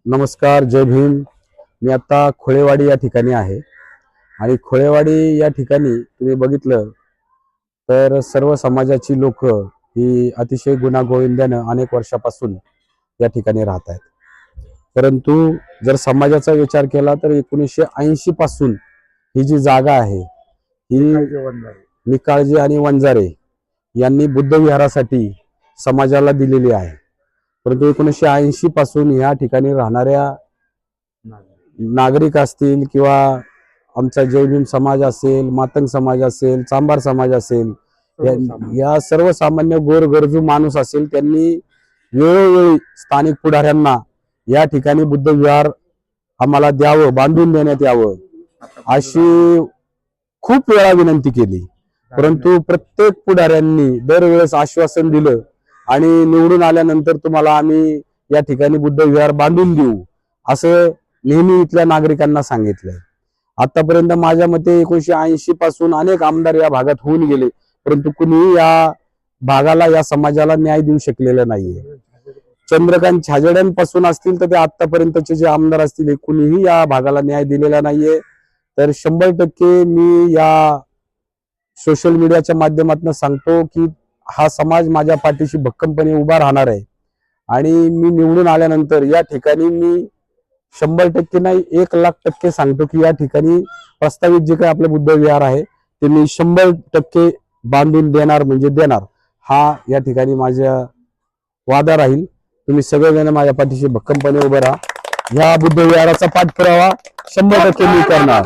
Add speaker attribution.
Speaker 1: नमस्कार, जय भीम. मी आता खोळेवाडी या ठिकाणी आहे आणि खोळेवाडी या ठिकाणी तुम्ही बघितलं तर सर्व समाजाची लोक ही अतिशय गुण्यागोविंदानं अनेक वर्षापासून या ठिकाणी राहत आहेत. परंतु जर समाजाचा विचार केला तर 1980 पासून ही जी जागा आहे ही निकाळजे आणि वंजारे यांनी बुद्ध विहारासाठी समाजाला दिलेली आहे. परंतु 1980 पासून या ठिकाणी राहणाऱ्या नागरिक असतील किंवा आमचा जय भीम समाज असेल, मातंग समाज असेल, चांभार समाज असेल, या सर्वसामान्य गोरगरजू माणूस असेल, त्यांनी वेळोवेळी स्थानिक पुढाऱ्यांना या ठिकाणी बुद्ध विहार आम्हाला द्यावं, बांधून देण्यात यावं अशी खूप वेळा विनंती केली. परंतु प्रत्येक पुढाऱ्यांनी दरवेळेस आश्वासन दिलं आणि निवडून आल्यानंतर तुम्हाला आम्ही या ठिकाणी बुद्ध विहार बांधून देऊ असं नेहमी इथल्या नागरिकांना सांगितलंय. आतापर्यंत माझ्या मते 1980 पासून अनेक आमदार या भागात होऊन गेले, परंतु कुणीही या भागाला, या समाजाला न्याय देऊ शकलेलं नाहीये. चंद्रकांत छाजेड्यांपासून असतील तर ते आतापर्यंतचे जे आमदार असतील कुणीही या भागाला न्याय दिलेला नाहीये. तर 100% मी या सोशल मीडियाच्या माध्यमातून सांगतो की हा समाज माझ्या पाठीशी भक्कमपणे उभा राहणार आहे आणि मी निवडून आल्यानंतर या ठिकाणी मी 100% नाही 1,00,000% सांगतो की या ठिकाणी प्रस्तावित जे काही आपलं बुद्ध विहार आहे ते मी 100% बांधून देणार म्हणजे देणार, हा या ठिकाणी माझ्या वादा राहील. तुम्ही सगळेजण माझ्या पाठीशी भक्कमपणे उभे राहा. ह्या बुद्ध विहाराचा पाठपुरावा 100% मी करणार.